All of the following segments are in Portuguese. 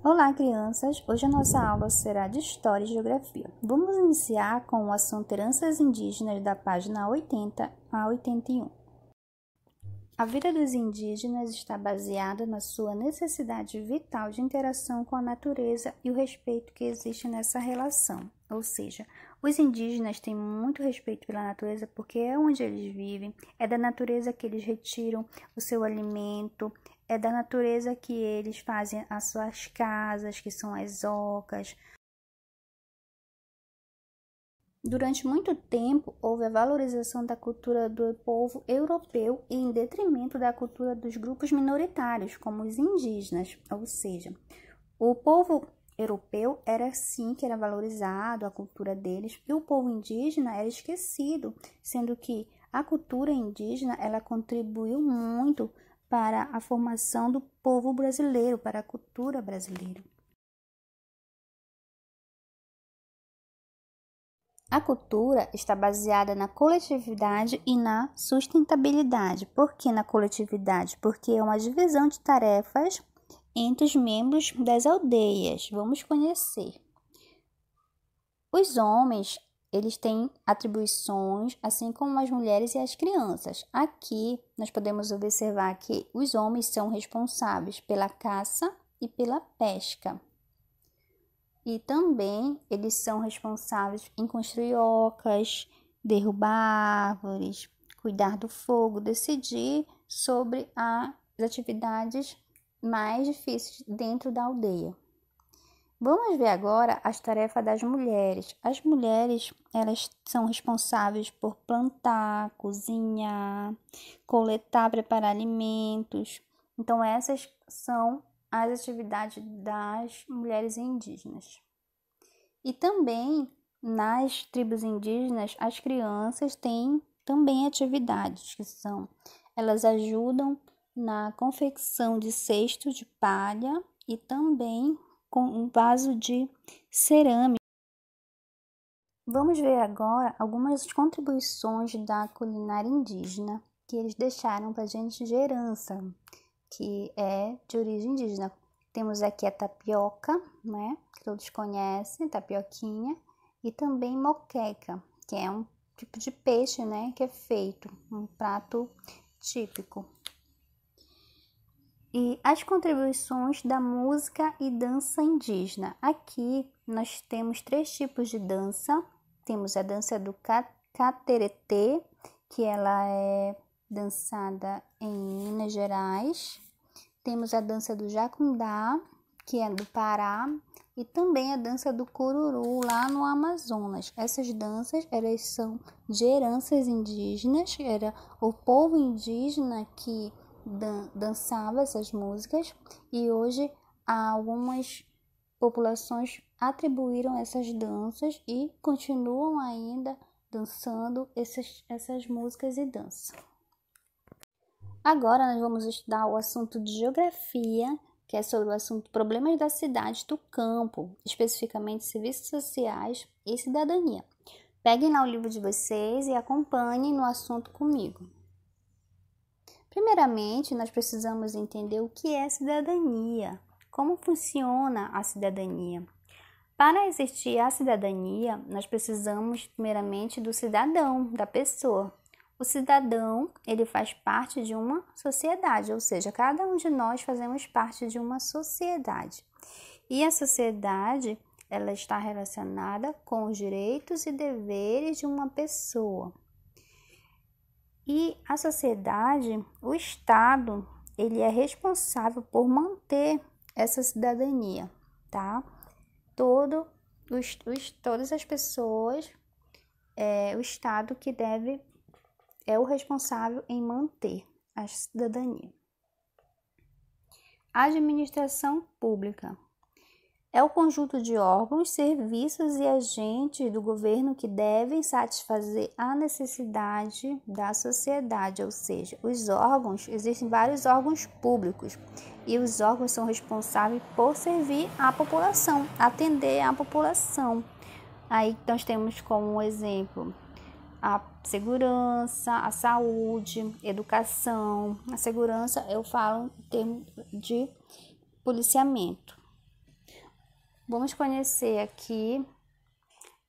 Olá, crianças! Hoje a nossa aula será de História e Geografia. Vamos iniciar com o assunto Heranças Indígenas da página 80 a 81. A vida dos indígenas está baseada na sua necessidade vital de interação com a natureza e o respeito que existe nessa relação. Ou seja, os indígenas têm muito respeito pela natureza porque é onde eles vivem, é da natureza que eles retiram o seu alimento, é da natureza que eles fazem as suas casas, que são as ocas. Durante muito tempo, houve a valorização da cultura do povo europeu em detrimento da cultura dos grupos minoritários, como os indígenas. Ou seja, o povo europeu era sim que era valorizado, a cultura deles, e o povo indígena era esquecido, sendo que a cultura indígena ela contribuiu muito para a formação do povo brasileiro, para a cultura brasileira. A cultura está baseada na coletividade e na sustentabilidade. Por que na coletividade? Porque é uma divisão de tarefas entre os membros das aldeias. Vamos conhecer. Os homens, eles têm atribuições, assim como as mulheres e as crianças. Aqui, nós podemos observar que os homens são responsáveis pela caça e pela pesca. E também eles são responsáveis em construir ocas, derrubar árvores, cuidar do fogo, decidir sobre as atividades mais difíceis dentro da aldeia. Vamos ver agora as tarefas das mulheres. As mulheres, elas são responsáveis por plantar, cozinhar, coletar, preparar alimentos. Então, essas são as atividades das mulheres indígenas. E também nas tribos indígenas, as crianças têm também atividades que são, elas ajudam na confecção de cestos de palha e também com um vaso de cerâmica. Vamos ver agora algumas contribuições da culinária indígena que eles deixaram para a gente de herança, que é de origem indígena. Temos aqui a tapioca, né, que todos conhecem, tapioquinha, e também moqueca, que é um tipo de peixe, né, que é feito, um prato típico. E as contribuições da música e dança indígena. Aqui nós temos 3 tipos de dança. Temos a dança do cateretê, que ela é dançada em Minas Gerais. Temos a dança do jacundá, que é do Pará, e também a dança do cururu, lá no Amazonas. Essas danças, elas são de heranças indígenas, era o povo indígena que dançava essas músicas, e hoje algumas populações atribuíram essas danças e continuam ainda dançando essas músicas e danças. Agora nós vamos estudar o assunto de geografia, que é sobre o assunto problemas da cidade do campo, especificamente serviços sociais e cidadania. Peguem lá o livro de vocês e acompanhem no assunto comigo. Primeiramente, nós precisamos entender o que é cidadania, como funciona a cidadania. Para existir a cidadania, nós precisamos primeiramente do cidadão, da pessoa. O cidadão, ele faz parte de uma sociedade, ou seja, cada um de nós fazemos parte de uma sociedade. E a sociedade, ela está relacionada com os direitos e deveres de uma pessoa. E a sociedade, o Estado, ele é responsável por manter essa cidadania, tá? Todas as pessoas, o Estado que é o responsável em manter a cidadania. A administração pública é o conjunto de órgãos, serviços e agentes do governo que devem satisfazer a necessidade da sociedade, ou seja, os órgãos, existem vários órgãos públicos e os órgãos são responsáveis por servir a população, atender a população. Aí nós temos como exemplo a segurança, a saúde, educação. A segurança eu falo em termos de policiamento. Vamos conhecer aqui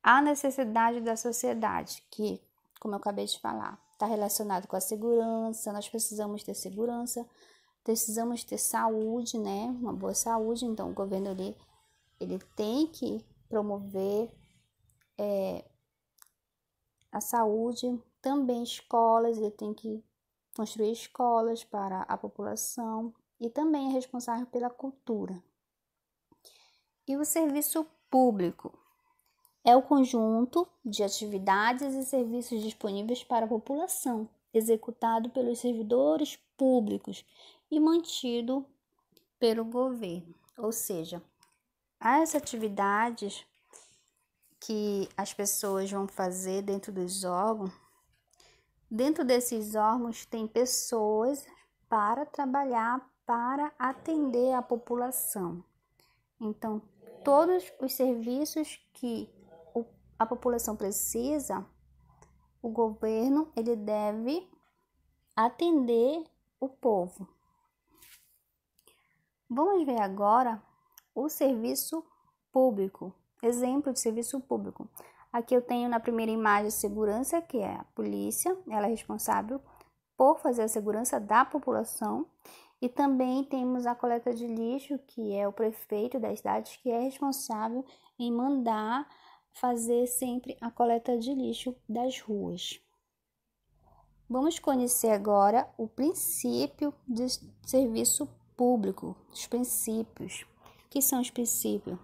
a necessidade da sociedade, que, como eu acabei de falar, está relacionado com a segurança. Nós precisamos ter segurança, precisamos ter saúde, né? Uma boa saúde. Então, o governo ele tem que promover a saúde, também escolas, ele tem que construir escolas para a população e também é responsável pela cultura. E o serviço público é o conjunto de atividades e serviços disponíveis para a população, executado pelos servidores públicos e mantido pelo governo. Ou seja, as atividades que as pessoas vão fazer dentro dos órgãos, dentro desses órgãos tem pessoas para trabalhar, para atender a população. Então, todos os serviços que a população precisa, o governo ele deve atender o povo. Vamos ver agora o serviço público. Exemplo de serviço público. Aqui eu tenho na primeira imagem a segurança, que é a polícia. Ela é responsável por fazer a segurança da população. E também temos a coleta de lixo, que é o prefeito da cidade, que é responsável em mandar fazer sempre a coleta de lixo das ruas. Vamos conhecer agora o princípio de serviço público, os princípios. O que são os princípios?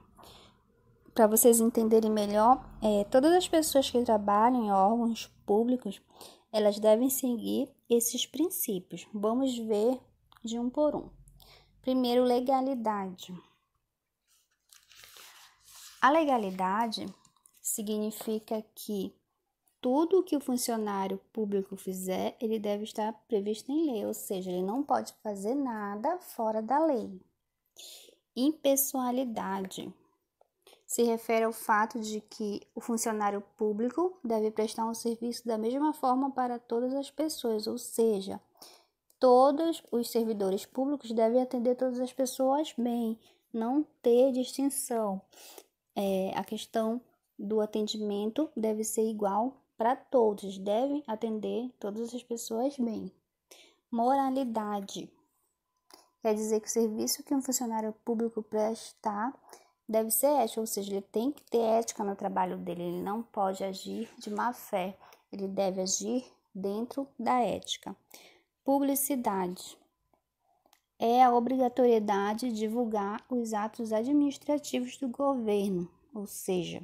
Para vocês entenderem melhor, todas as pessoas que trabalham em órgãos públicos, elas devem seguir esses princípios. Vamos ver de um por um. Primeiro, legalidade. A legalidade significa que tudo o que o funcionário público fizer, ele deve estar previsto em lei, ou seja, ele não pode fazer nada fora da lei. Impessoalidade se refere ao fato de que o funcionário público deve prestar um serviço da mesma forma para todas as pessoas, ou seja, todos os servidores públicos devem atender todas as pessoas bem, não ter distinção. A questão do atendimento deve ser igual para todos, devem atender todas as pessoas bem. Moralidade quer dizer que o serviço que um funcionário público prestar deve ser ético, ou seja, ele tem que ter ética no trabalho dele, ele não pode agir de má fé, ele deve agir dentro da ética. Publicidade é a obrigatoriedade de divulgar os atos administrativos do governo, ou seja,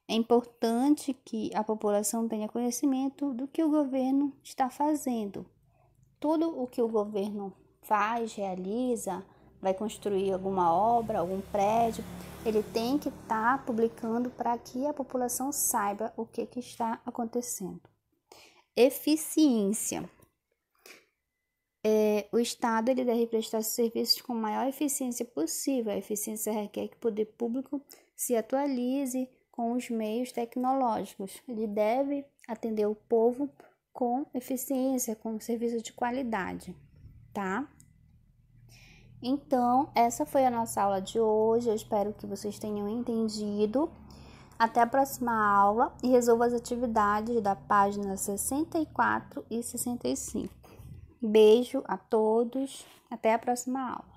é importante que a população tenha conhecimento do que o governo está fazendo. Tudo o que o governo faz, realiza, vai construir alguma obra, algum prédio, ele tem que estar publicando para que a população saiba o que está acontecendo. Eficiência. O Estado ele deve prestar serviços com a maior eficiência possível. A eficiência requer que o poder público se atualize com os meios tecnológicos. Ele deve atender o povo com eficiência, com serviço de qualidade, tá? Então, essa foi a nossa aula de hoje. Eu espero que vocês tenham entendido. Até a próxima aula e resolva as atividades da página 64 e 65. Beijo a todos. Até a próxima aula.